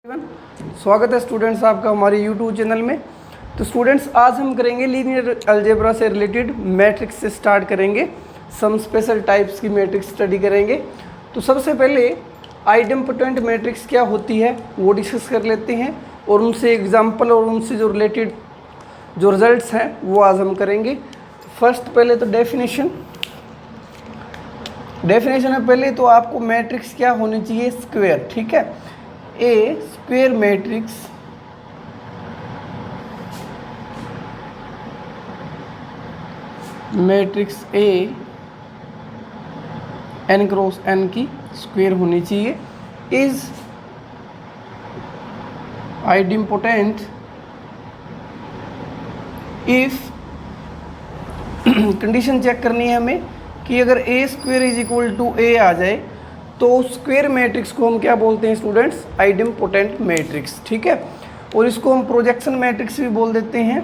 स्वागत है स्टूडेंट्स आपका हमारे YouTube चैनल में। तो स्टूडेंट्स आज हम करेंगे लीनियर अलजेब्रा से रिलेटेड मैट्रिक्स से स्टार्ट करेंगे। सम स्पेशल टाइप्स की मैट्रिक्स स्टडी करेंगे। तो सबसे पहले आइडेम्पोटेंट मैट्रिक्स क्या होती है वो डिस्कस कर लेते हैं और उनसे एग्जाम्पल और उनसे जो रिलेटेड जो रिजल्ट्स हैं वो आज हम करेंगे। फर्स्ट पहले तो डेफिनेशन है। पहले तो आपको मैट्रिक्स क्या होनी चाहिए, स्क्वायर। ठीक है, A square matrix A n cross n की स्क्वायर होनी चाहिए। Is idempotent if condition check करनी है हमें कि अगर A square is equal to A आ जाए तो स्क्वायर मैट्रिक्स को हम क्या बोलते हैं स्टूडेंट्स, आइडेम्पोटेंट मैट्रिक्स। ठीक है, और इसको हम प्रोजेक्शन मैट्रिक्स भी बोल देते हैं,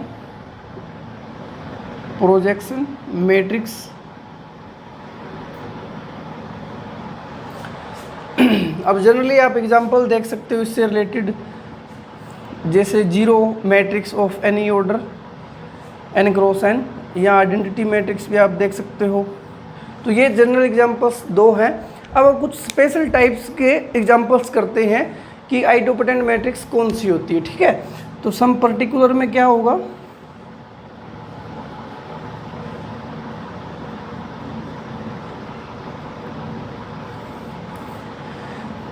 प्रोजेक्शन मैट्रिक्स। अब जनरली आप एग्जांपल देख सकते हो इससे रिलेटेड, जैसे zero matrix of any order n cross n, या आइडेंटिटी मैट्रिक्स भी आप देख सकते हो। तो ये जनरल एग्जांपल्स दो हैं। अब कुछ स्पेशल टाइप्स के एग्जांपल्स करते हैं कि आइडेम्पोटेंट मैट्रिक्स कौन सी होती है। ठीक है, तो सम पर्टिकुलर में क्या होगा,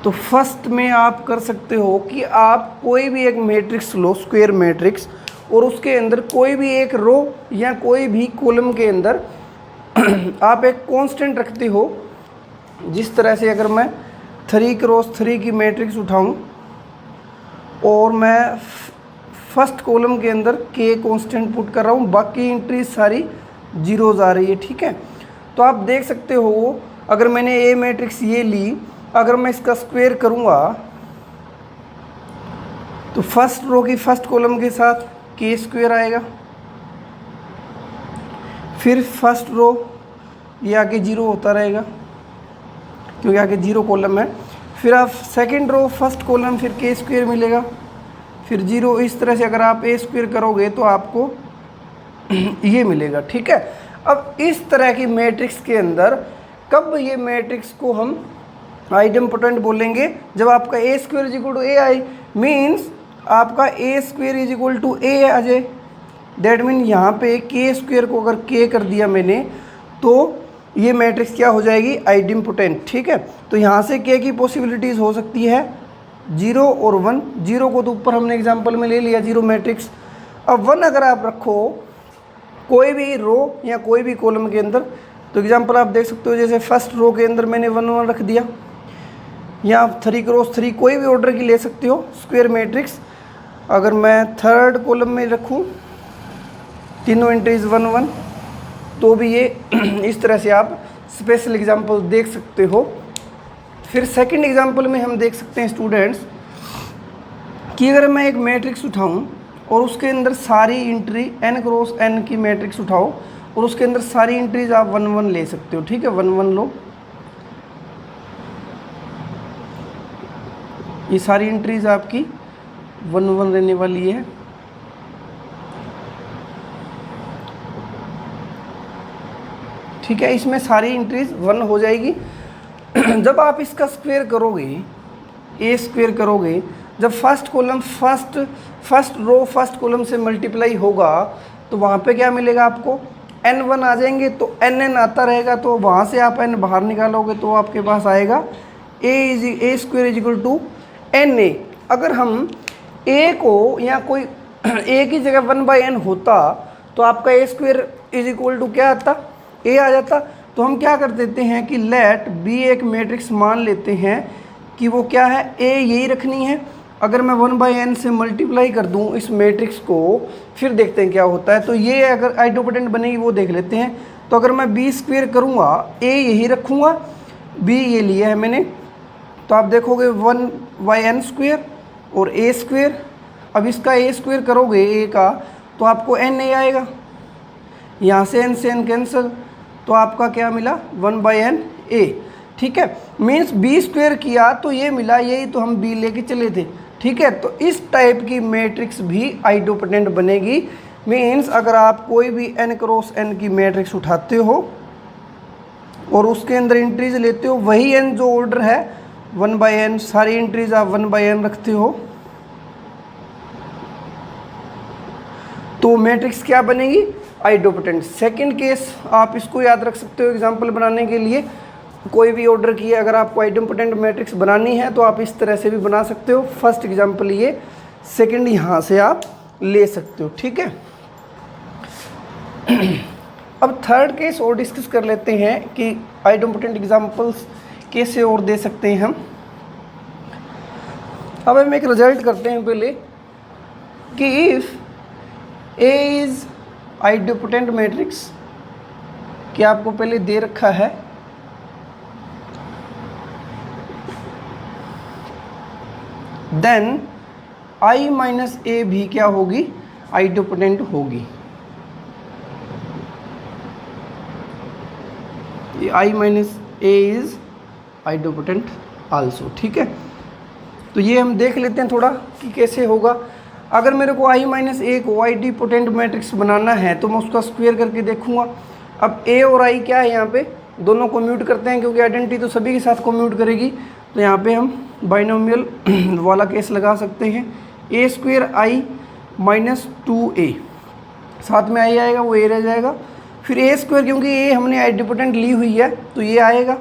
तो फर्स्ट में आप कर सकते हो कि आप कोई भी एक मैट्रिक्स लो, स्क्वायर मैट्रिक्स, और उसके अंदर कोई भी एक रो या कोई भी कॉलम के अंदर आप एक कांस्टेंट रखते हो। जिस तरह से अगर मैं 3 क्रॉस 3 की मैट्रिक्स उठाऊं और मैं फर्स्ट कॉलम के अंदर के कांस्टेंट पुट कर रहा हूं, बाकी एंट्री सारी जीरोज आ रही है। ठीक है, तो आप देख सकते हो अगर मैंने ए मैट्रिक्स ये ली, अगर मैं इसका स्क्वायर करूंगा तो फर्स्ट रो की फर्स्ट कॉलम के साथ के स्क्वायर आएगा, फिर फर्स्ट रो ये आगे जीरो होता रहेगा क्योंकि आगे जीरो कॉलम है, फिर आप सेकंड रो फर्स्ट कॉलम फिर के स्क्वायर मिलेगा, फिर जीरो। इस तरह से अगर आप ए स्क्वायर करोगे तो आपको ये मिलेगा। ठीक है, अब इस तरह की मैट्रिक्स के अंदर कब ये मैट्रिक्स को हम आइडेम्पोटेंट बोलेंगे, जब आपका A square is equal to A I, means आपका A square is equal to A आ जाए। दैट मीन यहाँ पे के स्क्वायर को अगर के कर दिया मैंने तो ये मैट्रिक्स क्या हो जाएगी, आइडेम्पोटेंट। ठीक है, तो यहाँ से के की पॉसिबिलिटीज़ हो सकती है 0 और 1। 0 को तो ऊपर हमने एग्जांपल में ले लिया, जीरो मैट्रिक्स। अब 1 अगर आप रखो कोई भी रो या कोई भी कॉलम के अंदर, तो एग्जांपल आप देख सकते हो, जैसे फर्स्ट रो के अंदर मैंने 1 1 रख दिया, या आप 3 क्रॉस 3 कोई भी ऑर्डर की ले सकते हो स्क्वायर मैट्रिक्स। अगर मैं थर्ड कॉलम में रखूँ तीनों एंट्रीज 1 1, तो भी ये इस तरह से आप स्पेशल एग्जांपल देख सकते हो। फिर सेकंड एग्जांपल में हम देख सकते हैं स्टूडेंट्स कि अगर मैं एक मैट्रिक्स उठाऊं और उसके अंदर सारी एंट्री n क्रॉस n की मैट्रिक्स उठाओ और उसके अंदर सारी एंट्रीज आप 1 1 ले सकते हो। ठीक है, 1 1 लो, ये सारी एंट्रीज आपकी 1 1 रहने वाली है। ठीक है, इसमें सारी एंट्रीज 1 हो जाएगी। जब आप इसका स्क्वायर करोगे, ए स्क्वायर करोगे, जब first column first row first column से मल्टीप्लाई होगा तो वहाँ पे क्या मिलेगा आपको, n 1 आ जाएंगे, तो n n आता रहेगा, तो वहाँ से आप n बाहर निकालोगे तो आपके पास आएगा A square is equal to n A. अगर हम a को या कोई a की जगह 1/n होता तो आपका A square is equal to क्या आता, ए आ जाता। तो हम क्या कर देते हैं कि लेट बी एक मैट्रिक्स मान लेते हैं कि वो क्या है, ए यही रखनी है। अगर मैं 1/n से मल्टीप्लाई कर दूं इस मैट्रिक्स को, फिर देखते हैं क्या होता है। तो ये अगर आइडेम्पोटेंट बनेगी वो देख लेते हैं। तो अगर मैं बी स्क्वायर करूँगा, ए यही रखूँगा, बी ये लिया है मैंने, तो आप देखोगे 1/n स्क्वायर और ए स्क्वायर। अब इसका ए स्क्वायर करोगे ए का तो आपको n ए आएगा, यहाँ से n कैंसिल, तो आपका क्या मिला 1/n ए। ठीक है, मीन्स बी स्क्वायर किया तो ये मिला, यही तो हम बी लेके चले थे। ठीक है। तो इस टाइप की मैट्रिक्स भी आइडोपोटेंट बनेगी। मीन्स अगर आप कोई भी n क्रॉस n की मैट्रिक्स उठाते हो और उसके अंदर एंट्रीज लेते हो, वही n जो ऑर्डर है 1/n, सारी एंट्रीज आप 1/n रखते हो, तो मैट्रिक्स क्या बनेगी? आइडोपोटेंट। सेकंड केस आप इसको याद रख सकते हो एग्जांपल बनाने के लिए। कोई भी ऑर्डर किया, अगर आपको आइडोपोटेंट मैट्रिक्स बनानी है तो आप इस तरह से भी बना सकते हो। फर्स्ट एग्जांपल ये, सेकंड यहाँ से आप ले सकते हो, ठीक है। अब थर्ड केस और डिस्कस कर लेते हैं कि आइडोपोटेंट एग्जांपल्स कैसे और दे सकते हैं हम। अब हम एक रिजल्ट करते हैं पहले कि इफ A इज आइडोपोटेंट मैट्रिक्स, कि आपको पहले दे रखा है, देन I माइनस ए भी क्या होगी? आइडोपोटेंट होगी। I minus A is idempotent also, ठीक है। तो ये हम देख लेते हैं थोड़ा कि कैसे होगा। अगर मेरे को I माइनस ए को आइडोपोटेंट मैट्रिक्स बनाना है तो मैं उसका स्क्वायर करके देखूंगा। अब A और I क्या है, यहाँ पे दोनों कोम्यूट करते हैं क्योंकि आइडेंटिटी तो सभी के साथ कोम्यूट करेगी। तो यहाँ पे हम बाइनोमियल वाला केस लगा सकते हैं। A square I minus 2A, साथ में I आएगा, वो A रह जाएगा। फिर A स्क्वायर, क्योंकि A हमने आइडोपोटेंट ली हुई है तो ये आएगा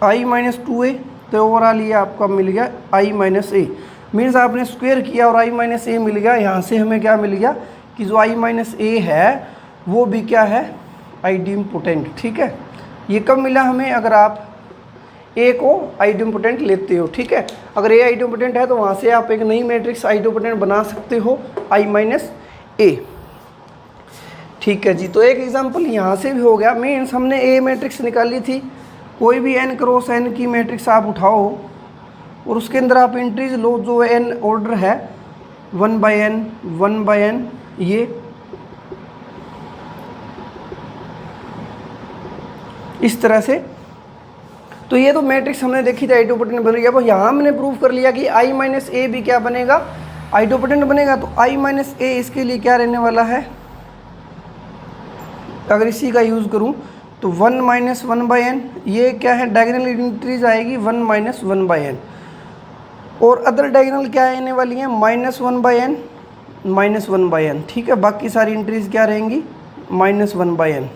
I माइनस 2A। तो ओवरऑल ये आपका मिल गया I माइनस ए। मीन्स आपने स्क्वायर किया और I माइनस ए मिल गया। यहाँ से हमें क्या मिल गया कि जो I माइनस ए है वो भी क्या है? आइडोपोटेंट, ठीक है। ये कब मिला हमें? अगर आप A को आइडोपोटेंट लेते हो, ठीक है। अगर A आइडोपोटेंट है तो वहाँ से आप एक नई मैट्रिक्स आइडोपोटेंट बना सकते हो I माइनस ए, ठीक है जी। तो एक एग्जांपल यहाँ से भी हो गया। मीन्स हमने A मैट्रिक्स निकाली थी। कोई भी n क्रॉस n की मैट्रिक्स आप उठाओ और उसके अंदर आप एंट्रीज लो जो n ऑर्डर है 1/n 1/n, ये इस तरह से। तो ये तो मैट्रिक्स हमने देखी थी आइडोपोटेंट बन गया। अब यहाँ हमने प्रूव कर लिया कि I माइनस ए भी क्या बनेगा? आइडोपोटेंट बनेगा। तो I माइनस ए इसके लिए क्या रहने वाला है? अगर इसी का यूज़ करूँ तो 1 माइनस 1/n, ये क्या है? डायगोनल एंट्रीज आएगी 1 माइनस 1/n, और अदर डायगोनल क्या आने वाली हैं? माइनस 1/n माइनस 1/n, ठीक है। बाकी सारी एंट्रीज क्या रहेंगी? माइनस 1/n,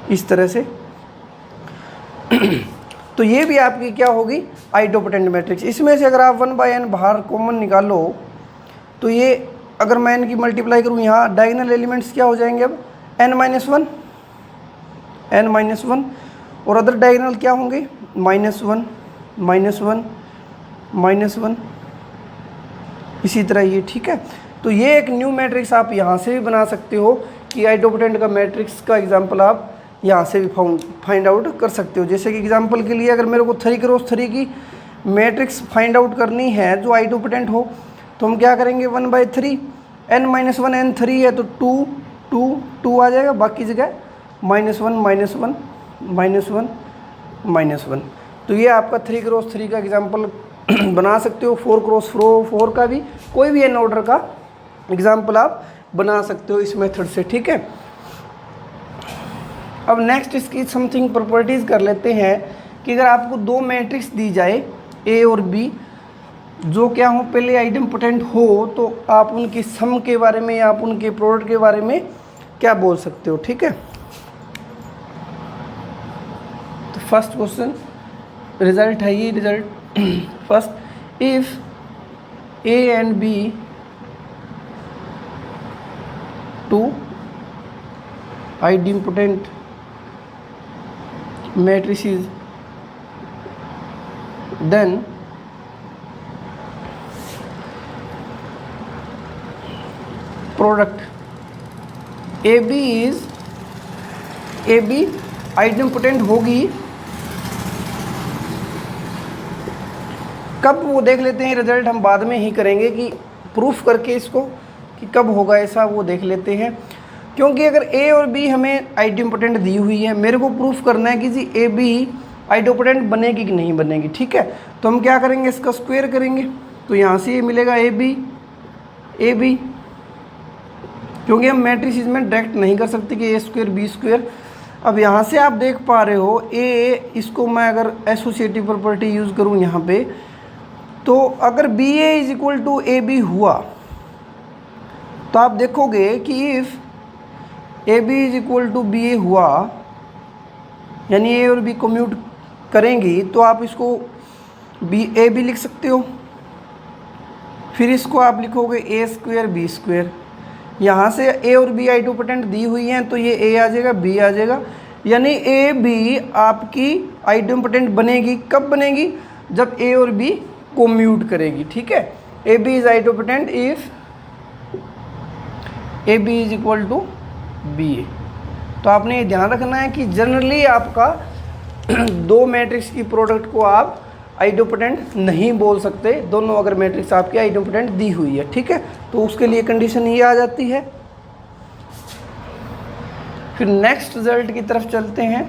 इस तरह से। तो ये भी आपकी क्या होगी? आइडोपोटेंट मैट्रिक्स। इसमें से अगर आप 1/n बाहर कॉमन निकालो तो ये अगर मैं n की मल्टीप्लाई करूँ, यहाँ डायगोनल एलिमेंट्स क्या हो जाएंगे? अब n माइनस 1 और अदर डायगोनल क्या होंगे? -1 -1 -1, इसी तरह ये, ठीक है। तो ये एक न्यू मैट्रिक्स आप यहाँ से भी बना सकते हो कि आइडोपोटेंट का मैट्रिक्स का एग्जांपल आप यहाँ से भी फाइंड आउट कर सकते हो। जैसे कि एग्जांपल के लिए अगर मेरे को 3 क्रॉस 3 की मैट्रिक्स फाइंड आउट करनी है जो आइडोपोटेंट हो, तो हम क्या करेंगे? 1/3, n माइनस 1 n 3 है तो 2 2 2 आ जाएगा, बाकी जगह -1 -1 -1 -1। तो ये आपका 3 क्रॉस 3 का एग्जांपल बना सकते हो। 4 क्रॉस 4 का भी, कोई भी n ऑर्डर का एग्जांपल आप बना सकते हो इस मेथड से, ठीक है। अब नेक्स्ट इसकी समथिंग प्रॉपर्टीज़ कर लेते हैं कि अगर आपको दो मैट्रिक्स दी जाए A और B, जो क्या हो? पहले आइडोपोटेंट हो, तो आप उनकी सम के बारे में या आप उनके प्रोडक्ट के बारे में क्या बोल सकते हो, ठीक है। तो फर्स्ट क्वेश्चन रिजल्ट है ये result. First, if A and B two idempotent matrices, then product AB idempotent होगी। कब, वो देख लेते हैं। रिजल्ट हम बाद में ही करेंगे कि प्रूफ करके इसको कि कब होगा ऐसा, वो देख लेते हैं। क्योंकि अगर A और B हमें आइडोपोटेंट दी हुई है, मेरे को प्रूफ करना है कि जी AB आइडोपोटेंट बनेगी कि नहीं बनेगी, ठीक है। तो हम क्या करेंगे, इसका स्क्वायर करेंगे। तो यहाँ से ये मिलेगा ए बी, क्योंकि हम मैट्रिसेस में डायरेक्ट नहीं कर सकते कि ए स्क्वायर बी स्क्वायर। अब यहाँ से आप देख पा रहे हो ए, इसको मैं अगर एसोसिएटिव प्रॉपर्टी यूज़ करूँ यहाँ पे, तो अगर B A is equal to A B हुआ तो आप देखोगे कि if A B is equal to B A हुआ, यानी ए और बी कम्यूट करेंगी, तो आप इसको बी ए बी लिख सकते हो। फिर इसको आप लिखोगे ए स्क्वायर बी स्क्वायर। यहाँ से ए और बी आइडोपोटेंट दी हुई हैं, तो ये ए आ जाएगा, बी आ जाएगा, यानी ए बी आपकी आइडोपोटेंट बनेगी। कब बनेगी? जब ए और बी कम्यूट करेगी। ठीक है, A B is idempotent if A B is equal to B A. तो आपने ये ध्यान रखना है कि जनरली आपका दो मैट्रिक्स की प्रोडक्ट को आप आइडोपोटेंट नहीं बोल सकते, दोनों अगर मैट्रिक्स आपकी आइडोपोटेंट दी हुई है। ठीक है, तो उसके लिए कंडीशन ये आ जाती है। फिर नेक्स्ट रिजल्ट की तरफ चलते हैं।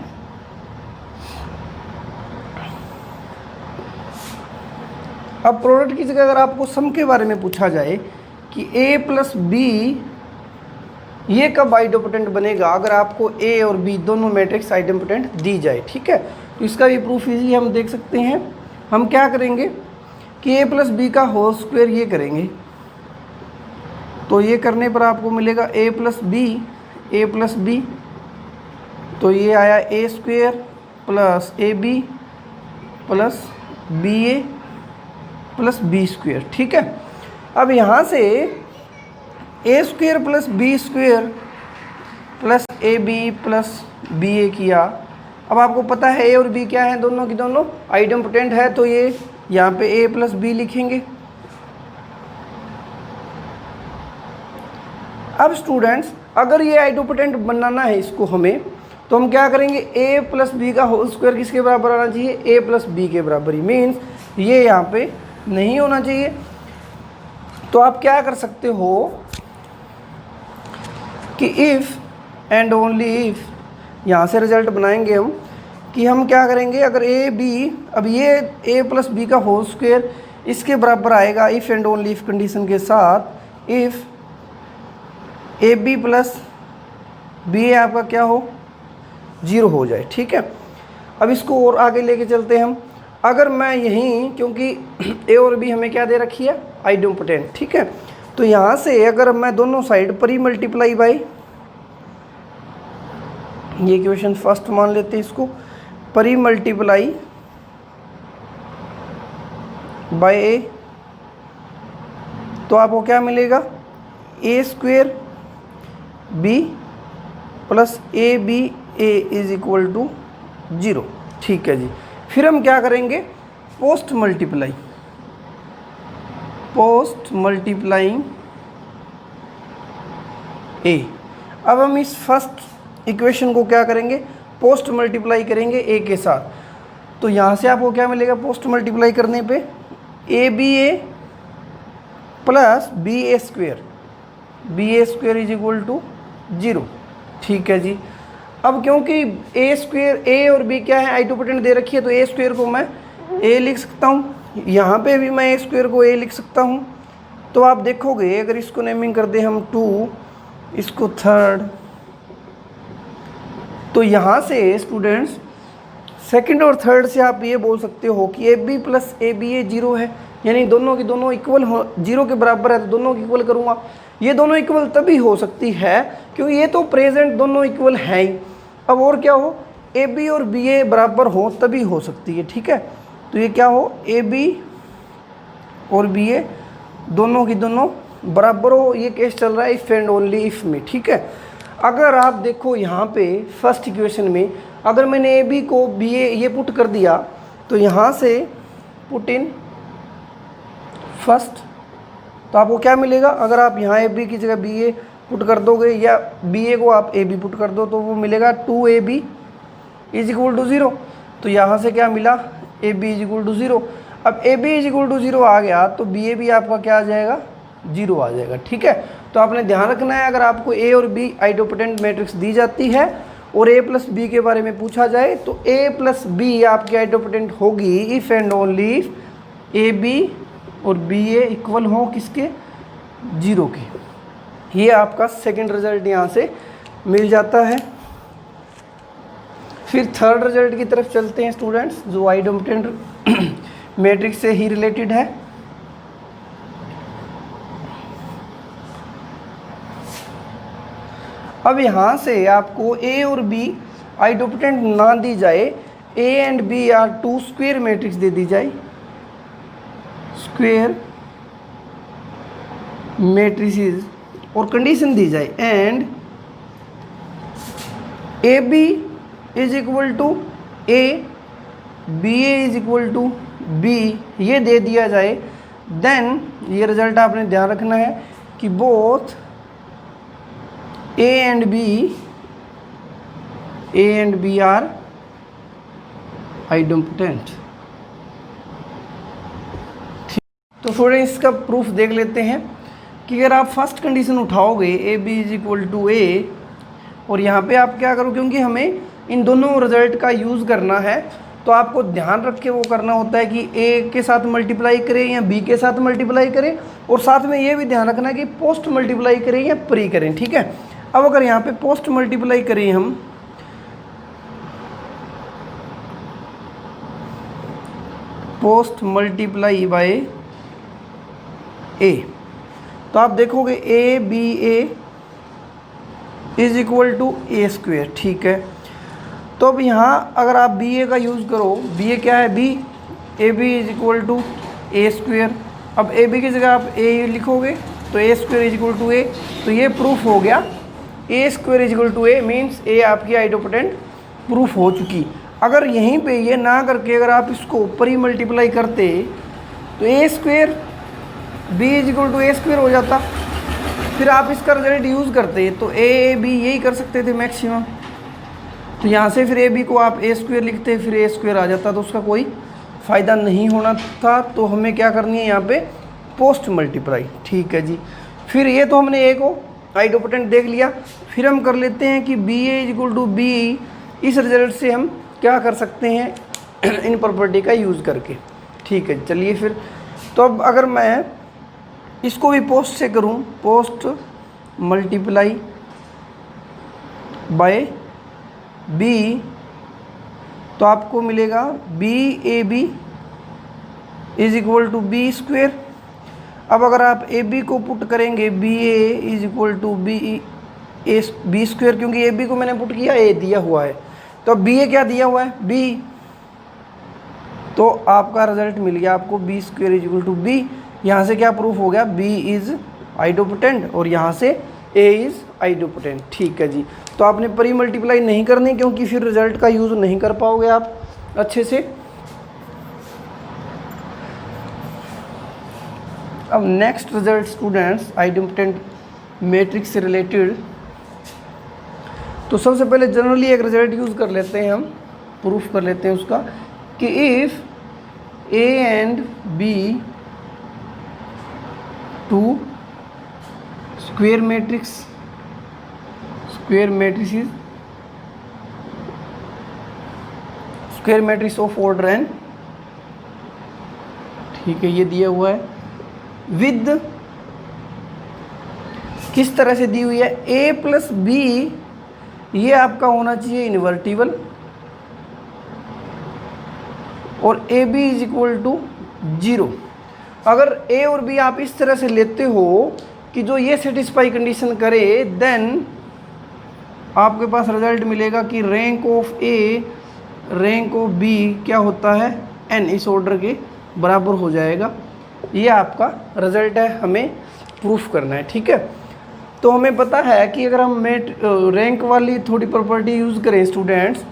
अब प्रोडक्ट की जगह अगर आपको सम के बारे में पूछा जाए कि a प्लस बी ये कब आइडोपोटेंट बनेगा, अगर आपको a और b दोनों मैट्रिक्स आइडोपोटेंट दी जाए। ठीक है, तो इसका भी प्रूफ इजी हम देख सकते हैं। हम क्या करेंगे कि a प्लस बी का होल स्क्वायर ये करेंगे, तो ये करने पर आपको मिलेगा a प्लस बी, तो ये आया a square plus A B plus B A plus B square. ठीक है, अब यहाँ से A square plus B square plus A B plus B A किया। अब आपको पता है ए और बी क्या है, दोनों की दोनों आइडोपोटेंट है, तो ये यहाँ पे ए प्लस बी लिखेंगे। अब स्टूडेंट्स अगर ये आइडोपोटेंट बनाना है इसको हमें, तो हम क्या करेंगे, ए प्लस बी का होल स्क्वायर किसके बराबर आना चाहिए, ए प्लस बी के बराबर ही, मीन्स ये यहाँ पे नहीं होना चाहिए। तो आप क्या कर सकते हो कि इफ़ एंड ओनली इफ़, यहाँ से रिजल्ट बनाएंगे हम कि हम क्या करेंगे, अगर ए बी, अब ये ए प्लस बी का होल स्क्वायर इसके बराबर आएगा if and only if condition के साथ, if A B plus B A आपका क्या हो, 0 हो जाए। ठीक है, अब इसको और आगे लेके चलते हैं हम। अगर मैं यहीं, क्योंकि ए और बी हमें क्या दे रखी है, आइडोपोटेंट। ठीक है, तो यहाँ से अगर मैं दोनों साइड पर ही मल्टीप्लाई बाई, ये इक्वेशन फर्स्ट मान लेते हैं इसको, परी मल्टीप्लाई बाय ए, तो आपको क्या मिलेगा, A square B plus A B A is equal to 0। ठीक है जी, फिर हम क्या करेंगे, पोस्ट मल्टीप्लाइंग ए। अब हम इस फर्स्ट इक्वेशन को क्या करेंगे, पोस्ट मल्टीप्लाई करेंगे ए के साथ। तो यहाँ से आपको क्या मिलेगा, पोस्ट मल्टीप्लाई करने पे a B A plus B a square is equal to 0। ठीक है जी, अब क्योंकि ए स्क्वेयर, ए और बी क्या है, आइडोपोटेंट दे रखी है, तो ए स्क्वेयर को मैं ए लिख सकता हूँ, यहाँ पे भी मैं ए स्क्वेयर को ए लिख सकता हूँ। तो आप देखोगे अगर इसको नेमिंग कर दें हम 2, इसको 3rd, तो यहाँ से स्टूडेंट्स सेकंड और थर्ड से आप ये बोल सकते हो कि A B plus A B A 0 है, यानी दोनों की दोनों इक्वल हो, 0 के बराबर है, तो दोनों की इक्वल करूँगा। ये दोनों इक्वल तभी हो सकती है क्योंकि ये तो प्रेजेंट दोनों इक्वल हैं ही। अब और क्या हो, ए बी और बी ए बराबर हो तभी हो सकती है। ठीक है, तो ये क्या हो, ए बी और बी ए दोनों की दोनों बराबर हो, ये केस चल रहा है इफ़ एंड ओनली इफ़ में। ठीक है, अगर आप देखो यहाँ पे फर्स्ट इक्वेशन में अगर मैंने ए बी को बी ए ये पुट कर दिया, तो यहाँ से पुट इन फर्स्ट, तो आपको क्या मिलेगा, अगर आप यहाँ ए बी की जगह बी ए पुट कर दोगे या बी ए को आप ए बी पुट कर दो, तो वो मिलेगा 2ab इज इक्वल टू 0। तो यहाँ से क्या मिला, a B is equal to 0। अब A B is equal to 0 आ गया तो बी ए भी आपका क्या आ जाएगा, 0 आ जाएगा। ठीक है, तो आपने ध्यान रखना है अगर आपको ए और बी आइडोपोटेंट मैट्रिक्स दी जाती है और ए प्लस बी के बारे में पूछा जाए तो ए प्लस बी आपकी आइडोपोटेंट होगी if and only if A b और बी ए इक्वल हो किसके, 0 के। ये आपका सेकंड रिजल्ट यहाँ से मिल जाता है। फिर थर्ड रिजल्ट की तरफ चलते हैं स्टूडेंट्स, जो आइडोपोटेंट मैट्रिक्स से ही रिलेटेड है। अब यहाँ से आपको ए और बी आइडोपोटेंट ना दी जाए, A and B are 2 square matrix दे दी जाए, स्क्वायर मैट्रिसेस, और कंडीशन दी जाए and A B is equal to A, B A is equal to B, ये दे दिया जाए, देन ये रिजल्ट आपने ध्यान रखना है कि both A and B are idempotent. तो स्टूडेंट्स इसका प्रूफ देख लेते हैं कि अगर आप फर्स्ट कंडीशन उठाओगे A B is equal to A, और यहाँ पे आप क्या करो, क्योंकि हमें इन दोनों रिजल्ट का यूज़ करना है तो आपको ध्यान रख के वो करना होता है कि ए के साथ मल्टीप्लाई करें या बी के साथ मल्टीप्लाई करें, और साथ में ये भी ध्यान रखना है कि पोस्ट मल्टीप्लाई करें या प्री करें, ठीक है। अब अगर यहाँ पे पोस्ट मल्टीप्लाई करें हम, पोस्ट मल्टीप्लाई बाय ए, तो आप देखोगे a B A is equal to A square, ठीक है। तो अब यहाँ अगर आप बी ए का यूज़ करो, बी ए क्या है, B, A B is equal to A square. अब ए बी की जगह आप ए लिखोगे तो A square is equal to A, तो ये प्रूफ हो गया A square is equal to A, means A आपकी आइडोपोटेंट प्रूफ हो चुकी। अगर यहीं पे ये ना करके अगर आप इसको ऊपर ही मल्टीप्लाई करते तो A square B is equal to A square हो जाता, फिर आप इसका रिजल्ट यूज़ करते तो ए बी यही कर सकते थे मैक्सिमम। तो यहाँ से फिर ए बी को आप ए स्क्वेयर लिखते, फिर ए स्क्वेयर आ जाता, तो उसका कोई फ़ायदा नहीं होना था। तो हमें क्या करनी है यहाँ पे, पोस्ट मल्टीप्लाई, ठीक है जी। फिर ये तो हमने ए को आइडोपोटेंट देख लिया, फिर हम कर लेते हैं कि b A is equal to b, इस रिजल्ट से हम क्या कर सकते हैं इन प्रॉपर्टी का यूज़ करके, ठीक है। चलिए फिर, तो अब अगर मैं इसको भी पोस्ट से करूं, पोस्ट मल्टीप्लाई बाय बी, तो आपको मिलेगा b A B is equal to b square. अब अगर आप ए बी को पुट करेंगे, b A is equal to B A b square, क्योंकि ए बी को मैंने पुट किया, ए दिया हुआ है, तो बी ए क्या दिया हुआ है, बी, तो आपका रिजल्ट मिल गया आपको b square is equal to b. यहाँ से क्या प्रूफ हो गया, बी इज़ आइडोपोटेंट, और यहाँ से ए इज़ आइडोपोटेंट, ठीक है जी। तो आपने परी मल्टीप्लाई नहीं करनी, क्योंकि फिर रिजल्ट का यूज़ नहीं कर पाओगे आप अच्छे से। अब नेक्स्ट रिजल्ट स्टूडेंट्स आइडोपोटेंट मैट्रिक्स से रिलेटेड, तो सबसे पहले जनरली एक रिजल्ट यूज़ कर लेते हैं हम, प्रूफ कर लेते हैं उसका, कि if a and b two square matrix, square matrices, square matrix of order n, ठीक है, ये दिया हुआ है, विद किस तरह से दी हुई है, a प्लस बी, ये आपका होना चाहिए इन्वर्टिबल, और a B is equal to 0। अगर ए और बी आप इस तरह से लेते हो कि जो ये सेटिस्फाई कंडीशन करे, देन आपके पास रिजल्ट मिलेगा कि rank of a rank of b क्या होता है, n, इस ऑर्डर के बराबर हो जाएगा। ये आपका रिजल्ट है, हमें प्रूफ करना है, ठीक है। तो हमें पता है कि अगर हम रैंक वाली थोड़ी प्रॉपर्टी यूज़ करें स्टूडेंट्स,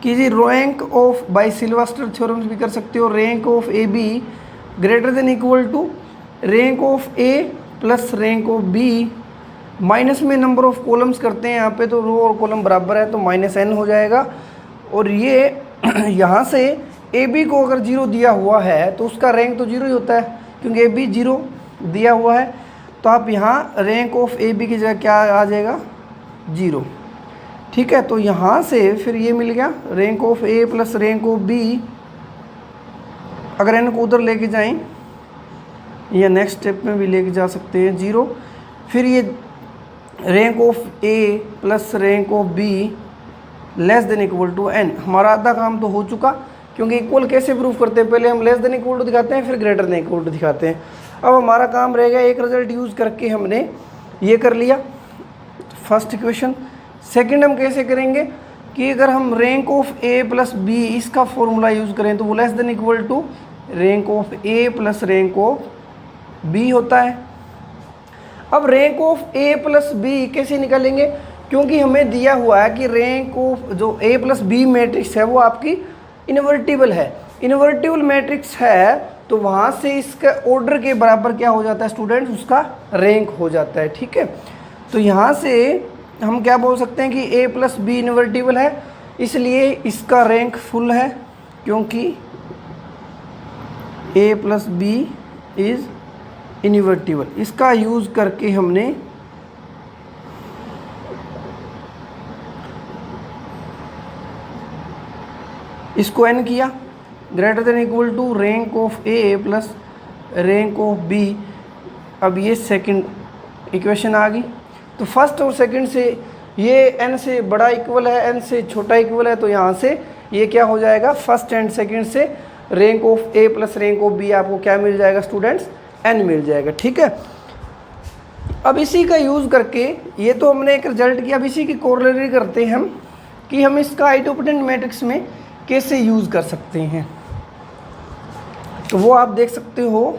कि जी rank of by Sylvester theorem भी कर सकते हो, rank of A B greater than equal to rank of A plus rank of B, minus में नंबर ऑफ कॉलम्स करते हैं यहाँ पे, तो रो और कॉलम बराबर है तो -n हो जाएगा। और ये यहाँ से ए बी को अगर 0 दिया हुआ है तो उसका रैंक तो 0 ही होता है, क्योंकि ए बी 0 दिया हुआ है, तो आप यहाँ रैंक ऑफ ए बी की जगह क्या आ जाएगा, 0। ठीक है। तो यहाँ से फिर ये मिल गया rank of A plus rank of b, अगर एन को उधर लेके जाएं या नेक्स्ट स्टेप में भी लेके जा सकते हैं 0, फिर ये rank of A plus rank of b less than equal to n. हमारा आधा काम तो हो चुका, क्योंकि इक्वल कैसे प्रूफ करते हैं, पहले हम लेस देन इक्वल टू दिखाते हैं, फिर ग्रेटर देन इक्वल टू दिखाते हैं। अब हमारा काम रह गया एक रिजल्ट यूज़ करके हमने ये कर लिया फर्स्ट इक्वेशन। सेकंड हम कैसे करेंगे कि अगर हम rank of A plus b इसका फॉर्मूला यूज़ करें तो वो less than equal to rank of A plus rank of b होता है। अब rank of A plus b कैसे निकालेंगे, क्योंकि हमें दिया हुआ है कि रैंक ऑफ जो ए प्लस बी मैट्रिक्स है वो आपकी इन्वर्टिबल है। इन्वर्टिबल मैट्रिक्स है तो वहाँ से इसका ऑर्डर के बराबर क्या हो जाता है स्टूडेंट्स, उसका रैंक हो जाता है। ठीक है, तो यहाँ से हम क्या बोल सकते हैं कि ए प्लस बी इन्वर्टिबल है, इसलिए इसका रैंक फुल है, क्योंकि a plus b is invertible. इसका यूज़ करके हमने इसको एन किया greater than equal to rank of A plus rank of b. अब ये सेकंड इक्वेशन आ गई। तो फर्स्ट और सेकंड से ये एन से बड़ा इक्वल है, एन से छोटा इक्वल है, तो यहाँ से ये क्या हो जाएगा, फर्स्ट एंड सेकंड से rank of A plus rank of b आपको क्या मिल जाएगा स्टूडेंट्स, एन मिल जाएगा। ठीक है, अब इसी का यूज़ करके ये तो हमने एक रिजल्ट किया, अब इसी की कोरोलरी करते हैं हम कि हम इसका आइडोपोटेंट मैट्रिक्स में कैसे यूज़ कर सकते हैं। तो वो आप देख सकते हो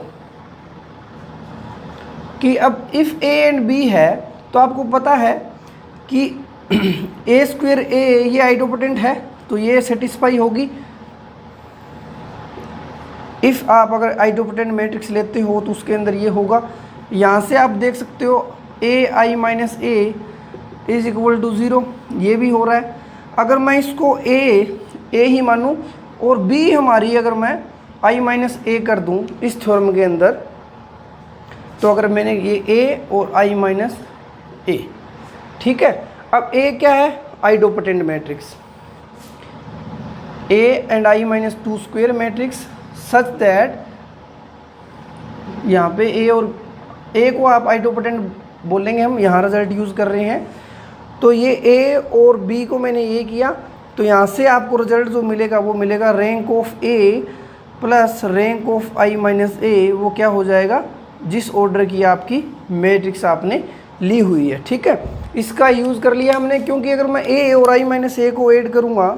कि अब इफ़ ए एंड बी है तो आपको पता है कि ए स्क्वायर ए ये आइडोपोटेंट है, तो ये सेटिस्फाई होगी। इफ़ आप अगर आइडोपोटेंट मैट्रिक्स लेते हो तो उसके अंदर ये होगा। यहाँ से आप देख सकते हो A I minus A is equal to 0, ये भी हो रहा है। अगर मैं इसको ए ही मानूँ और बी हमारी अगर मैं आई माइनस ए कर दूँ इस थ्योरम के अंदर, तो अगर मैंने ये ए और आई माइनस ए, ठीक है। अब ए क्या है, idempotent matrix, A and I minus 2 square matrix such that यहाँ पे ए और ए को आप आइडोपोटेंट बोलेंगे, हम यहाँ रिजल्ट यूज़ कर रहे हैं। तो ये ए और बी को मैंने ये किया, तो यहाँ से आपको रिजल्ट जो मिलेगा वो मिलेगा rank of A plus rank of I minus A, वो क्या हो जाएगा, जिस ऑर्डर की आपकी मैट्रिक्स आपने ली हुई है। ठीक है, इसका यूज़ कर लिया हमने, क्योंकि अगर मैं ए और आई माइनस ए को ऐड करूँगा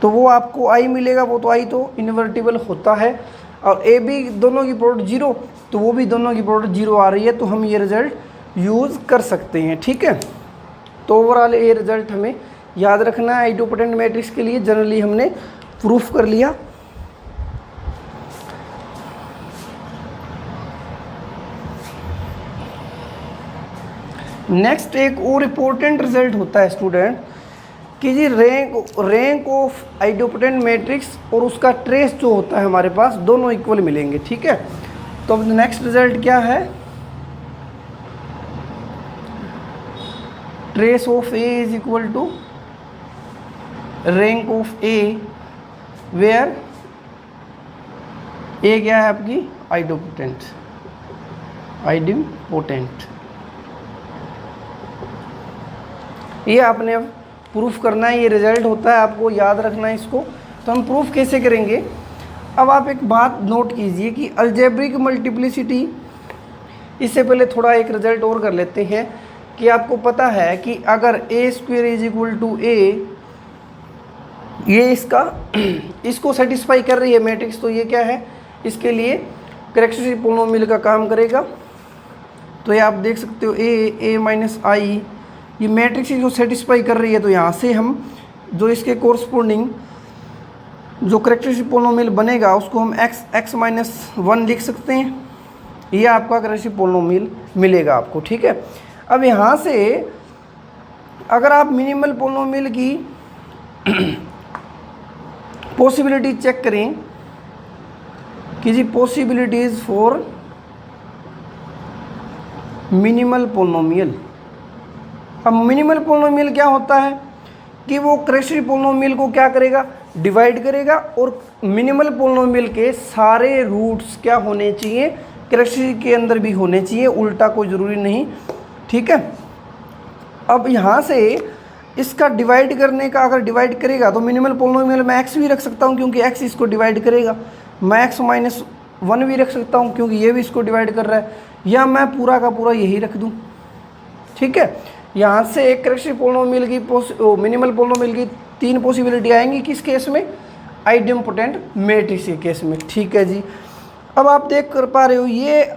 तो वो आपको आई मिलेगा, वो तो आई तो इन्वर्टिबल होता है, और ए बी दोनों की प्रोडक्ट 0, तो वो भी दोनों की प्रोडक्ट 0 आ रही है, तो हम ये रिज़ल्ट यूज़ कर सकते हैं। ठीक है, तो ओवरऑल ये रिज़ल्ट हमें याद रखना है। आइडोपोटेंट मैट्रिक्स के लिए जनरली हमने प्रूफ कर लिया। नेक्स्ट एक और इम्पोर्टेंट रिजल्ट होता है स्टूडेंट कि जी रैंक ऑफ आइडोपोटेंट मैट्रिक्स और उसका ट्रेस जो होता है हमारे पास दोनों इक्वल मिलेंगे। ठीक है, तो अब नेक्स्ट रिजल्ट क्या है, trace of A is equal to rank of A, where A क्या है आपकी आइडोपोटेंट, आइडोपोटेंट। ये आपने अब प्रूफ करना है, ये रिजल्ट होता है, आपको याद रखना है इसको। तो हम प्रूफ कैसे करेंगे, अब आप एक बात नोट कीजिए कि अलजेब्रिक मल्टीप्लिसिटी, इससे पहले थोड़ा एक रिजल्ट और कर लेते हैं कि आपको पता है कि अगर A square is equal to ए, ये इसको सेटिस्फाई कर रही है मैट्रिक्स, तो ये क्या है, इसके लिए कैरेक्टरिस्टिक पोलिनोमियल का काम करेगा। तो ये आप देख सकते हो ए माइनस आई, ये मैट्रिक्स जो सेटिस्फाई कर रही है, तो यहाँ से हम जो इसके कोरस्पोंडिंग जो कैरेक्टरिस्टिक पोलिनोमियल बनेगा उसको हम x माइनस 1 लिख सकते हैं। ये आपका कैरेक्टरिस्टिक पोलिनोमियल मिलेगा आपको। ठीक है, अब यहाँ से अगर आप मिनिमल पोलिनोमियल की पॉसिबिलिटी चेक करें कि जी पॉसिबिलिटीज़ फॉर मिनिमल पोलिनोमियल, अब मिनिमल पोलिनोमियल क्या होता है कि वो कैरेक्टरिस्टिक पोलिनोमियल को क्या करेगा, डिवाइड करेगा, और मिनिमल पोलिनोमियल के सारे रूट्स क्या होने चाहिए, कैरेक्टरिस्टिक के अंदर भी होने चाहिए, उल्टा कोई ज़रूरी नहीं। ठीक है, अब यहाँ से इसका डिवाइड करने का, अगर डिवाइड करेगा तो मिनिमल पोलिनोमियल मैं एक्स भी रख सकता हूँ क्योंकि एक्स इसको डिवाइड करेगा, मैं एक्स माइनस 1 भी रख सकता हूँ क्योंकि ये भी इसको डिवाइड कर रहा है, या मैं पूरा का पूरा यही रख दूँ। ठीक है, यहाँ से एक कैरेक्टरिस्टिक पोलिनोमियल की मिनिमल पोलिनोमियल की 3 पॉसिबिलिटी आएंगी, किस केस में, आइडेम्पोटेंट मैट्रिक्स के केस में। ठीक है जी, अब आप देख कर पा रहे हो ये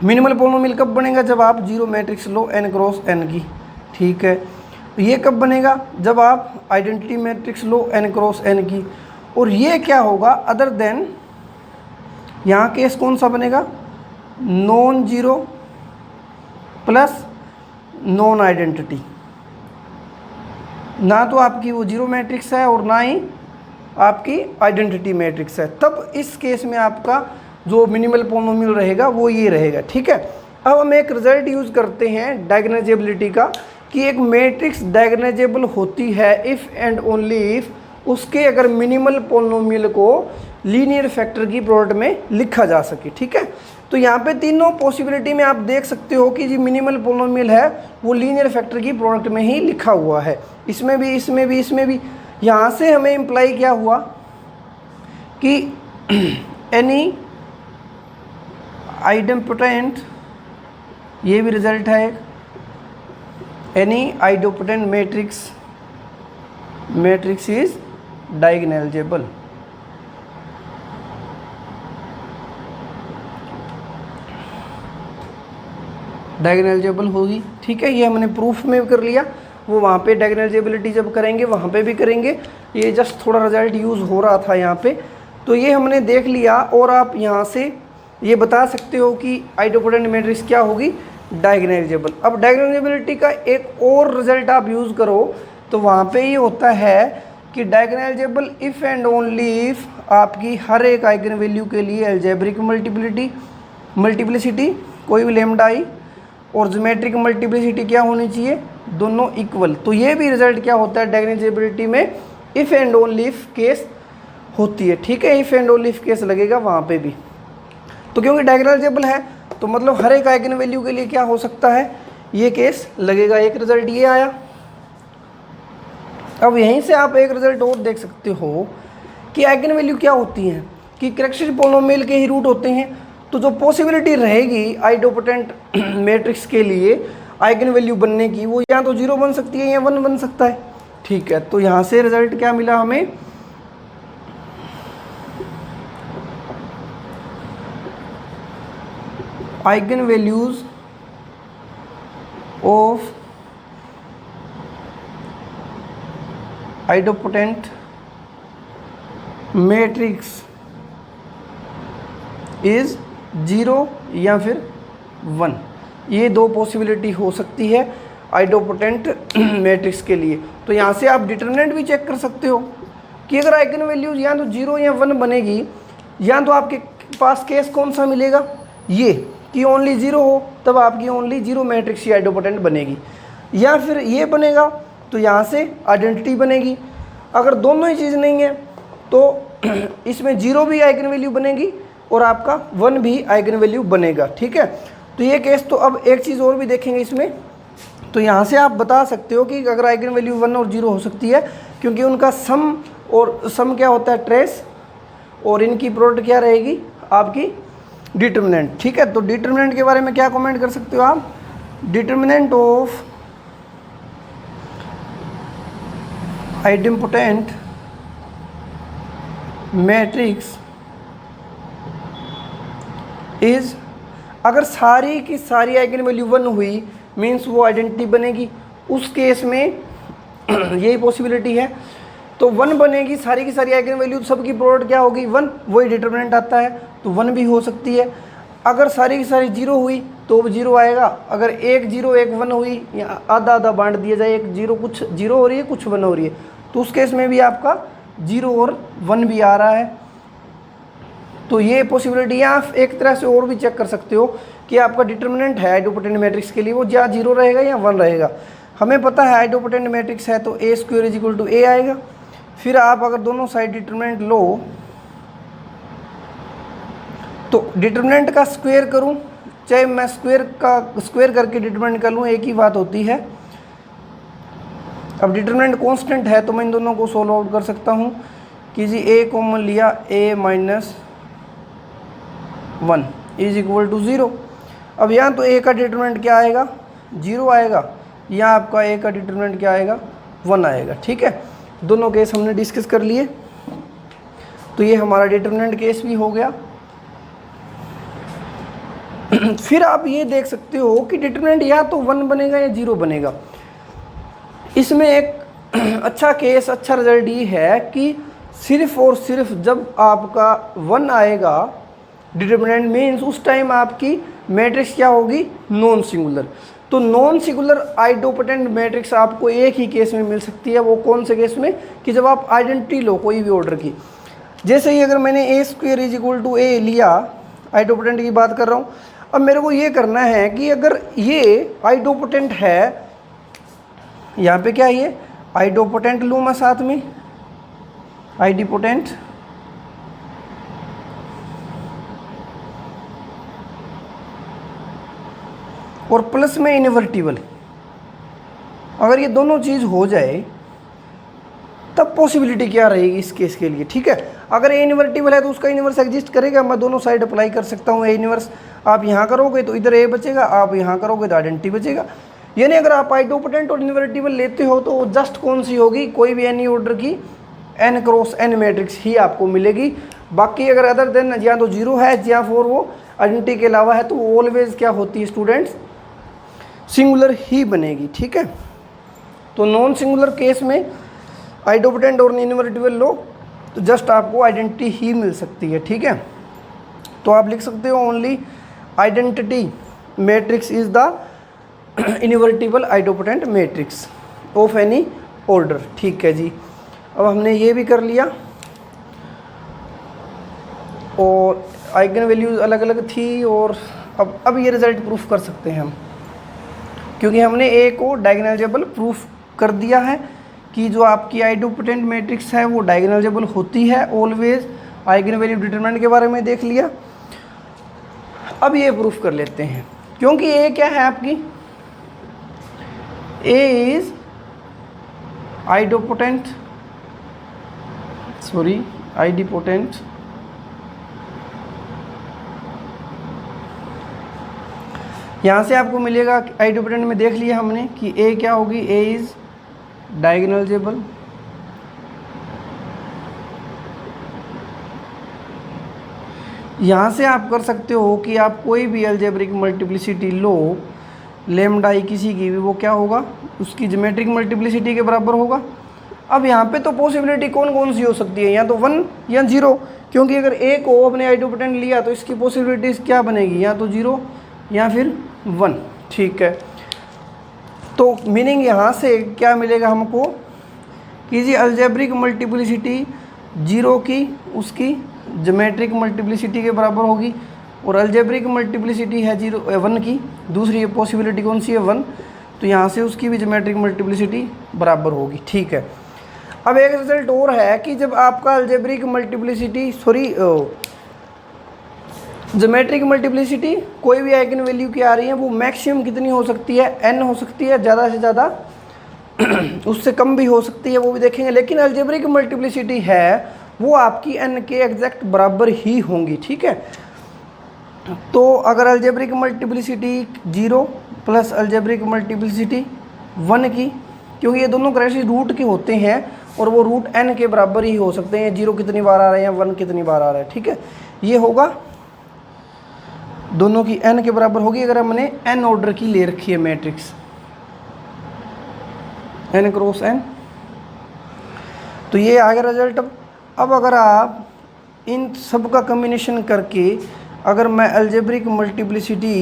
मिनिमल पोलिनोमियल कब बनेगा, जब आप जीरो मैट्रिक्स लो n क्रॉस n की। ठीक है, ये कब बनेगा, जब आप आइडेंटिटी मैट्रिक्स लो n क्रॉस n की। और ये क्या होगा, अदर देन यहाँ केस कौन सा बनेगा, non zero plus non identity, ना तो आपकी वो जीरो मैट्रिक्स है और ना ही आपकी आइडेंटिटी मैट्रिक्स है, तब इस केस में आपका जो मिनिमल पोलिनोमियल रहेगा वो ये रहेगा। ठीक है, अब हम एक रिजल्ट यूज़ करते हैं डायगोनाइजेबिलिटी का कि एक मैट्रिक्स डायगोनाइजेबल होती है इफ़ एंड ओनली इफ़ उसके अगर मिनिमल पोलिनोमियल को लीनियर फैक्टर की प्रोडक्ट में लिखा जा सके। ठीक है, तो यहाँ पे तीनों पॉसिबिलिटी में आप देख सकते हो कि जो मिनिमल पोलिनोमियल है वो लीनियर फैक्टर की प्रोडक्ट में ही लिखा हुआ है, इसमें भी, इसमें भी, इसमें भी। यहाँ से हमें इम्प्लाई क्या हुआ कि एनी आइडेम्पोटेंट, ये भी रिजल्ट है एक, any idempotent matrix is diagonalisable. Diagonalisable होगी। ठीक है, ये हमने प्रूफ में कर लिया, वो वहाँ पे डायगोनाइजेबिलिटी जब करेंगे वहाँ पे भी करेंगे, ये जस्ट थोड़ा रिजल्ट यूज़ हो रहा था यहाँ पे, तो ये हमने देख लिया। और आप यहाँ से ये बता सकते हो कि आइडेम्पोटेंट मैट्रिक्स क्या होगी, डायगोनाइजेबल। अब डायगोनाइजेबिलिटी का एक और रिजल्ट आप यूज़ करो तो वहाँ पे ये होता है कि diagonalisable if and only if आपकी हर एक आइगन वैल्यू के लिए अलजेब्रिक मल्टीप्लिसिटी कोई भी लेमडा आई और ज्योमेट्रिक मल्टीप्लिसिटी क्या होनी चाहिए, दोनों इक्वल। तो ये भी रिजल्ट क्या होता है डायगोनाइजेबिलिटी में, if and only if case होती है। ठीक है, if and only if case लगेगा वहाँ पे भी, तो क्योंकि डायगोनाइजेबल है तो मतलब हर एक आइगन वैल्यू के लिए क्या हो सकता है, ये केस लगेगा। एक रिजल्ट ये आया। अब यहीं से आप एक रिजल्ट और देख सकते हो कि आइगन वैल्यू क्या होती हैं, कि कैरेक्टरिस्टिक पोलिनोमियल के ही रूट होते हैं। तो जो पॉसिबिलिटी रहेगी आइडेम्पोटेंट मैट्रिक्स के लिए आइगन वैल्यू बनने की, वो या तो 0 बन सकती है या 1 बन सकता है। ठीक है, तो यहाँ से रिजल्ट क्या मिला हमें, eigen values of idempotent matrix is 0 या फिर 1। ये दो पॉसिबिलिटी हो सकती है आइडेम्पोटेंट मैट्रिक्स के लिए। तो यहाँ से आप डिटरमिनेंट भी चेक कर सकते हो कि अगर आइगन वैल्यूज या तो 0 या 1 बनेगी, या तो आपके पास केस कौन सा मिलेगा, ये कि ओनली 0 हो, तब आपकी ओनली 0 मैट्रिक्स ही आइडेम्पोटेंट बनेगी, या फिर ये बनेगा तो यहाँ से आइडेंटिटी बनेगी। अगर दोनों ही चीज़ नहीं है तो इसमें 0 भी आइगन वैल्यू बनेगी और आपका 1 भी आइगन वैल्यू बनेगा। ठीक है, तो ये केस। तो अब एक चीज़ और भी देखेंगे इसमें, तो यहाँ से आप बता सकते हो कि अगर आइगन वैल्यू 1 और 0 हो सकती है क्योंकि उनका सम, और सम क्या होता है, ट्रेस, और इनकी प्रोडक्ट क्या रहेगी, आपकी डिटरमिनेंट। ठीक है, तो डिटरमिनेंट के बारे में क्या कमेंट कर सकते हो आप, determinant of idempotent matrix is, अगर सारी की सारी आइगन वैल्यू 1 हुई मीन्स वो आइडेंटिटी बनेगी, उस केस में यही पॉसिबिलिटी है। तो 1 बनेगी, सारी की सारी आइगन वैल्यू सबकी प्रोडक्ट क्या होगी, 1, वही डिटरमिनेंट आता है, तो 1 भी हो सकती है। अगर सारी की सारी 0 हुई तो 0 आएगा, अगर एक 0 एक 1 हुई, या आधा आधा बांट दिया जाए, एक 0 कुछ 0 हो रही है कुछ 1 हो रही है, तो उस केस में भी आपका 0 और 1 भी आ रहा है। तो ये पॉसिबिलिटी है। आप एक तरह से और भी चेक कर सकते हो कि आपका डिटर्मिनेंट है आइडोपोटेंट मैट्रिक्स के लिए वो या 0 रहेगा या 1 रहेगा। हमें पता है आइडोपोटेंट मैट्रिक्स है तो ए स्क्वायर इज इक्वल टू ए आएगा। फिर आप अगर दोनों साइड डिटर्मिनेंट लो तो डिटर्मिनेंट का स्क्वायर करूं चाहे मैं स्क्वायर करके डिटर्मिनेंट कर लूँ, एक ही बात होती है। अब डिटर्मिनेंट कांस्टेंट है तो मैं इन दोनों को सोल्व आउट कर सकता हूँ कि जी ए कॉमन लिया a minus 1 is equal to 0। अब यहाँ तो a का डिटर्मिनेंट क्या आएगा, 0 आएगा, यहाँ आपका a का डिटर्मिनेंट क्या आएगा, 1 आएगा। ठीक है, दोनों केस हमने डिस्कस कर लिए। तो ये हमारा डिटर्मिनेंट केस भी हो गया। फिर आप ये देख सकते हो कि डिटर्मिनेंट या तो 1 बनेगा या 0 बनेगा। इसमें एक अच्छा केस, अच्छा रिजल्ट ये है कि सिर्फ और सिर्फ जब आपका 1 आएगा डिटर्मिनेंट मीन्स उस टाइम आपकी मैट्रिक्स क्या होगी, नॉन सिंगुलर। तो नॉन सिंगुलर आइडोपोटेंट मैट्रिक्स आपको एक ही केस में मिल सकती है। वो कौन से केस में, कि जब आप आइडेंटिटी लो कोई भी ऑर्डर की। जैसे ही अगर मैंने ए स्क्वायर इज इक्वल टू ए लिया, आइडोपोटेंट की बात कर रहा हूँ। अब मेरे को ये करना है कि अगर ये आइडोपोटेंट है, यहाँ पे क्या है ये आइडोपोटेंट लूँ मैं साथ में, आइडिपोटेंट, और प्लस में इनवर्टिबल। अगर ये दोनों चीज़ हो जाए तब पॉसिबिलिटी क्या रहेगी इस केस के लिए। ठीक है, अगर ए इनवर्टिबल है तो उसका इनवर्स एग्जिस्ट करेगा, मैं दोनों साइड अप्लाई कर सकता हूँ ए इनवर्स। आप यहाँ करोगे तो इधर ए बचेगा, आप यहाँ करोगे तो आइडेंटिटी बचेगा। यानी अगर आप आइडोपोटेंट और इनवर्टिबल लेते हो तो जस्ट कौन सी होगी, कोई भी एनी ऑर्डर की n क्रॉस n मैट्रिक्स ही आपको मिलेगी। बाकी अगर अदर देन या तो 0 है या फिर वो आइडेंटिटी के अलावा है तो ऑलवेज क्या होती है स्टूडेंट्स, सिंगुलर ही बनेगी। ठीक है, तो नॉन सिंगुलर केस में आइडोपोटेंट और इनवर्टिबल लो तो जस्ट आपको आइडेंटिटी ही मिल सकती है। ठीक है, तो आप लिख सकते हो only identity matrix is the invertible idempotent matrix of any order. ठीक है जी, अब हमने ये भी कर लिया और आइगन वैल्यूज अलग अलग थी। और अब ये रिजल्ट प्रूफ कर सकते हैं हम, क्योंकि हमने ए को डायगोनलाइजेबल प्रूफ कर दिया है कि जो आपकी आइडोपोटेंट मैट्रिक्स है वो डायगोनलाइजेबल होती है ऑलवेज। आइगन वैल्यू डिटरमिनेंट के बारे में देख लिया। अब ये प्रूफ कर लेते हैं, क्योंकि ए क्या है आपकी, ए इज आइडोपोटेंट, सॉरी आइडिपोटेंट, यहाँ से आपको मिलेगा आइडोपोटेंट में देख लिया हमने कि ए क्या होगी, ए इज डायगोनलाइजेबल, यहाँ से आप कर सकते हो कि आप कोई भी algebraic multiplicity low, lambda I किसी की भी, वो क्या होगा, उसकी ज्योमेट्रिक मल्टीप्लिसिटी के बराबर होगा। अब यहाँ पे तो पॉसिबिलिटी कौन कौन सी हो सकती है, या तो 1 या 0, क्योंकि अगर ए को अपने आइडोपोटेंट लिया तो इसकी पॉसिबिलिटीज़ क्या बनेगी, या तो 0 या फिर 1। ठीक है, तो मीनिंग यहाँ से क्या मिलेगा हमको कि जी अलजेब्रिक मल्टीप्लिसिटी 0 की उसकी ज्योमेट्रिक मल्टीप्लिसिटी के बराबर होगी, और अलजेब्रिक मल्टीप्लिसिटी है 1 की, दूसरी पॉसिबिलिटी कौन सी है 1, तो यहाँ से उसकी भी ज्योमेट्रिक मल्टीप्लिसिटी बराबर होगी। ठीक है, अब एक रिजल्ट और है कि जब आपका अलजेब्रिक मल्टीप्लिसिटी ज्योमेट्रिक मल्टीप्लिसिटी कोई भी आइगन वैल्यू की आ रही है वो मैक्सिमम कितनी हो सकती है, n हो सकती है, ज़्यादा से ज़्यादा उससे कम भी हो सकती है, वो भी देखेंगे। लेकिन अलजेब्रिक मल्टीप्लिसिटी है वो आपकी n के एग्जैक्ट बराबर ही होंगी। ठीक है, तो अगर algebraic multiplicity 0 plus algebraic multiplicity 1 की, क्योंकि ये दोनों क्राइसिस रूट के होते हैं और वो रूट n के बराबर ही हो सकते हैं, 0 कितनी बार आ रहे हैं, 1 कितनी बार आ रहा है। ठीक है, ये होगा दोनों की n के बराबर होगी अगर हमने n ऑर्डर की ले रखी है मैट्रिक्स, n क्रॉस n। तो ये आ गया रिजल्ट। अब अगर आप इन सब का कम्बिनेशन करके अगर मैं अलजेब्रिक मल्टीप्लिसिटी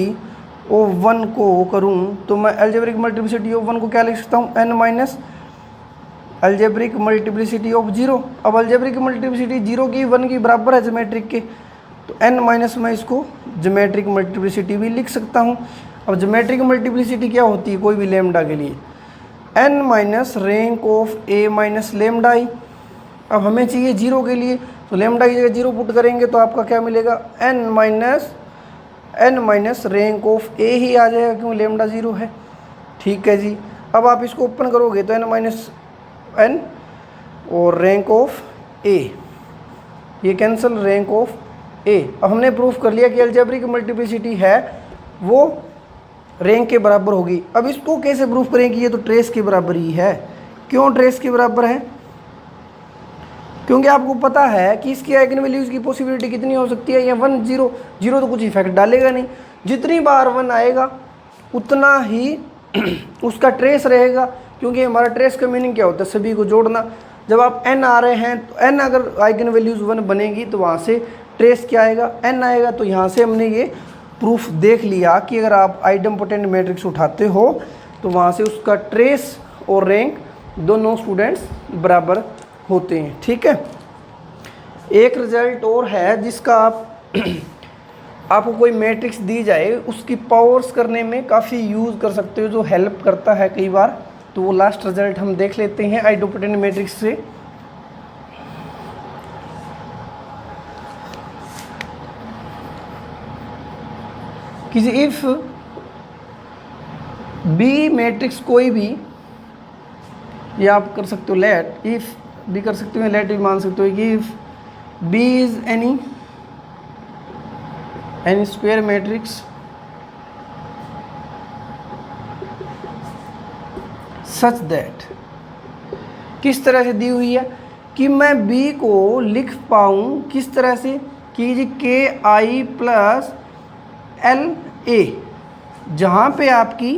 ऑफ 1 को करूं तो मैं अलजेब्रिक मल्टीप्लिसिटी ऑफ 1 को क्या लिख सकता हूं, n minus algebraic multiplicity of 0। अब अलजेब्रिक मल्टीप्लिसिटी 0 की 1 की बराबर है ज्योमेट्रिक के, तो n माइनस मैं इसको ज्योमेट्रिक मल्टीप्लिसिटी भी लिख सकता हूँ। अब ज्योमेट्रिक मल्टीप्लिसिटी क्या होती है कोई भी लेमडा के लिए, n minus rank of a minus lambda i। अब हमें चाहिए 0 के लिए, तो लेमडा की जगह 0 पुट करेंगे तो आपका क्या मिलेगा, n minus rank of a ही आ जाएगा क्यों लेमडा 0 है। ठीक है जी। अब आप इसको ओपन करोगे तो n माइनस n और रैंक ऑफ a, ये कैंसिल रैंक ऑफ a। अब हमने प्रूफ कर लिया कि अलजेब्रिक मल्टीप्लिसिटी है वो रैंक के बराबर होगी। अब इसको कैसे प्रूफ करें कि ये तो ट्रेस के बराबर ही है। क्यों ट्रेस के बराबर है, क्योंकि आपको पता है कि इसकी आइगन वैल्यूज़ की पॉसिबिलिटी कितनी हो सकती है, या 1 0 0 तो कुछ इफेक्ट डालेगा नहीं, जितनी बार 1 आएगा उतना ही उसका ट्रेस रहेगा, क्योंकि हमारा ट्रेस का मीनिंग क्या होता है, सभी को जोड़ना। जब आप n आ रहे हैं तो n अगर आइगन वैल्यूज़ 1 बनेगी तो वहाँ से ट्रेस क्या आएगा, n आएगा। तो यहाँ से हमने ये प्रूफ देख लिया कि अगर आप आइडम्पोटेंट मैट्रिक्स उठाते हो तो वहाँ से उसका ट्रेस और रैंक दोनों स्टूडेंट्स बराबर होते हैं। ठीक है। एक रिजल्ट और है जिसका आपको कोई मैट्रिक्स दी जाए उसकी पावर्स करने में काफ़ी यूज़ कर सकते हो, जो हेल्प करता है कई बार। तो वो लास्ट रिजल्ट हम देख लेते हैं आइडम्पोटेंट मैट्रिक्स से। किसी इफ बी मैट्रिक्स कोई भी, या आप कर सकते हो लेट इफ भी कर सकते हो, लेट भी मान सकते हो कि if b is any square matrix such that, किस तरह से दी हुई है कि मैं b को लिख पाऊँ किस तरह से कि जी के आई प्लस एल ए, जहाँ पे आपकी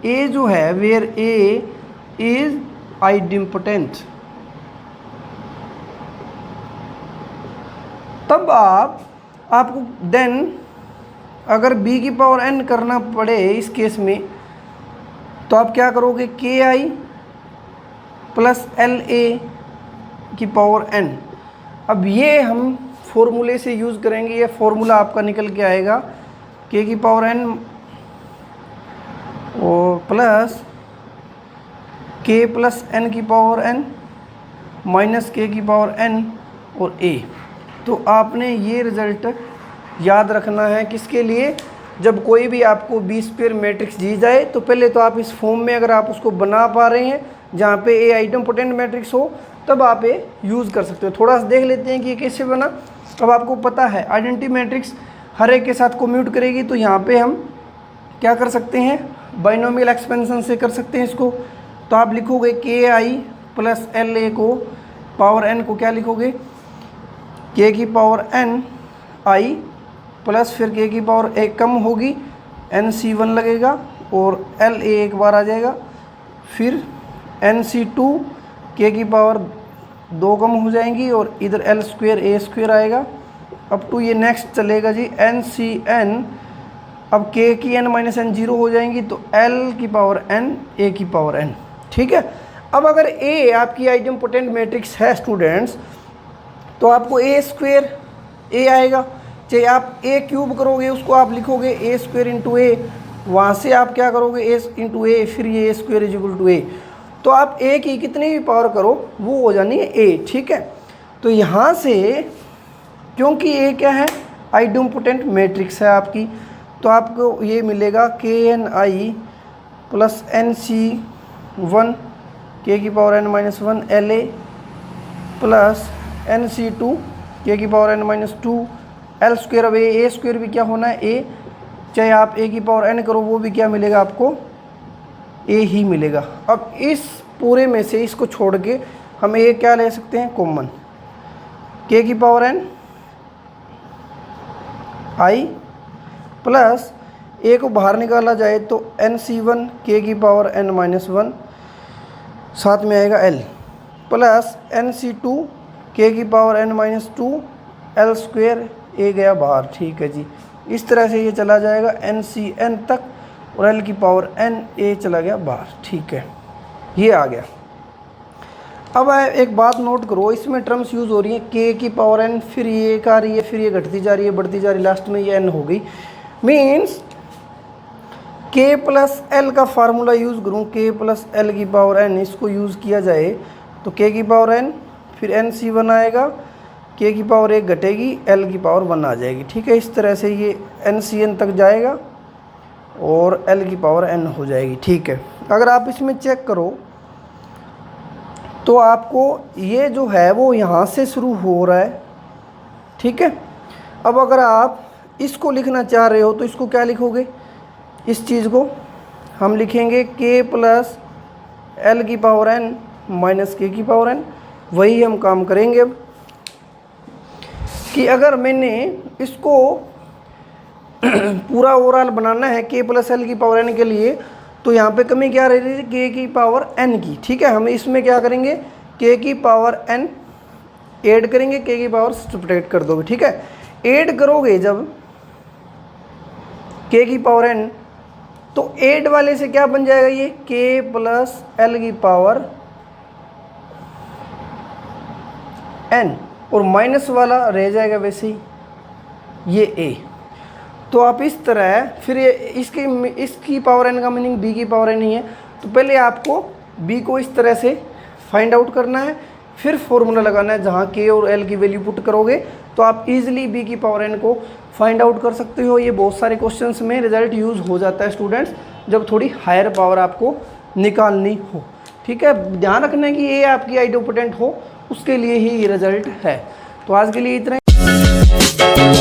a जो है वेयर a इज आइडम्पोटेंट। तब आपको देन अगर b की पावर n करना पड़े इस केस में तो आप क्या करोगे, के आई प्लस एल ए की पावर n। अब ये हम फॉर्मूले से यूज़ करेंगे, ये फॉर्मूला आपका निकल के आएगा के की पावर n और प्लस के प्लस n की पावर n माइनस के की पावर n और a। तो आपने ये रिज़ल्ट याद रखना है किसके लिए, जब कोई भी आपको बी स्क्वायर मैट्रिक्स दी जाए तो पहले तो आप इस फॉर्म में अगर आप उसको बना पा रहे हैं जहाँ पे ए आइडम्पोटेंट मैट्रिक्स हो तब आप ये यूज़ कर सकते हो। थोड़ा सा देख लेते हैं कि ये कैसे बना। अब आपको पता है आइडेंटिटी मैट्रिक्स हर एक के साथ कोम्यूट करेगी, तो यहाँ पे हम क्या कर सकते हैं, बाइनोमियल एक्सपेंशन से कर सकते हैं इसको। तो आप लिखोगे के आई प्लस एल ए को पावर n को क्या लिखोगे, के की पावर n आई प्लस फिर के की पावर एक कम होगी NC1 लगेगा और LA एक बार आ जाएगा, फिर NC2 के की पावर 2 कम हो जाएंगी और इधर L स्क्वायर A स्क्वायर आएगा। अब टू ये नेक्स्ट चलेगा जी NCN। अब k की n माइनस n 0 हो जाएंगी तो L की पावर n A की पावर n। ठीक है। अब अगर A आपकी आइडम्पोटेंट मैट्रिक्स है स्टूडेंट्स तो आपको A स्क्वायर A आएगा, चाहे आप a क्यूब करोगे उसको आप लिखोगे a स्क्वायर इंटू ए, वहाँ से आप क्या करोगे a इंटू ए, फिर ये a square is equal to A. तो आप a की कितनी भी पावर करो वो हो जानी है a। ठीक है। तो यहाँ से क्योंकि a क्या है आइडम्पोटेंट मैट्रिक्स है आपकी, तो आपको ये मिलेगा के n I plus n c 1 k की power n minus 1 l a plus n c 2 k की power n minus 2 l square. अब ए स्क्वायर भी क्या होना है ए, चाहे आप ए की पावर n करो वो भी क्या मिलेगा आपको ए ही मिलेगा। अब इस पूरे में से इसको छोड़ के हम ए क्या ले सकते हैं कॉमन, के की पावर n आई प्लस ए को बाहर निकाला जाए तो NC1 के की पावर n माइनस 1 साथ में आएगा L प्लस NC2 के की power n minus 2 L square A गया बाहर। ठीक है जी। इस तरह से ये चला जाएगा NCN तक और L की पावर n ए चला गया बाहर। ठीक है, ये आ गया। अब एक बात नोट करो, इसमें टर्म्स यूज़ हो रही है के की पावर एन, फिर ये एक आ रही है, फिर ये घटती जा रही है, बढ़ती जा रही है, लास्ट में ये एन हो गई। मीन्स के प्लस एल का फार्मूला यूज़ करूँ, के प्लस एल की पावर एन, इसको यूज़ किया जाए तो के की पावर एन, फिर एन सी वन आएगा, के की पावर एक घटेगी, एल की पावर वन आ जाएगी। ठीक है, इस तरह से ये एन सी एन तक जाएगा और एल की पावर एन हो जाएगी। ठीक है, अगर आप इसमें चेक करो तो आपको ये जो है वो यहाँ से शुरू हो रहा है। ठीक है, अब अगर आप इसको लिखना चाह रहे हो तो इसको क्या लिखोगे, इस चीज़ को हम लिखेंगे के प्लस एल की पावर एन माइनस के की पावर एन। वही हम काम करेंगे अब कि अगर मैंने इसको पूरा ओवरऑल बनाना है के प्लस एल की पावर एन के लिए, तो यहाँ पे कमी क्या रह रही है, के की पावर एन की। ठीक है, हम इसमें क्या करेंगे, के की पावर एन ऐड करेंगे, के की पावर सब्ट्रैक्ट कर दोगे। ठीक है, ऐड करोगे जब के की पावर एन, तो ऐड वाले से क्या बन जाएगा, ये के प्लस एल की पावर एन, और माइनस वाला रह जाएगा वैसे ही ये ए। तो आप इस तरह फिर ये इसकी पावर एन का मीनिंग बी की पावर एन ही है। तो पहले आपको बी को इस तरह से फाइंड आउट करना है, फिर फॉर्मूला लगाना है, जहाँ के और एल की वैल्यू पुट करोगे तो आप इजीली बी की पावर एन को फाइंड आउट कर सकते हो। ये बहुत सारे क्वेश्चंस में रिजल्ट यूज़ हो जाता है स्टूडेंट्स, जब थोड़ी हायर पावर आपको निकालनी हो। ठीक है, ध्यान रखना है कि ये आपकी आइडियोपोटेंट हो, उसके लिए ही ये रिजल्ट है। तो आज के लिए इतना ही।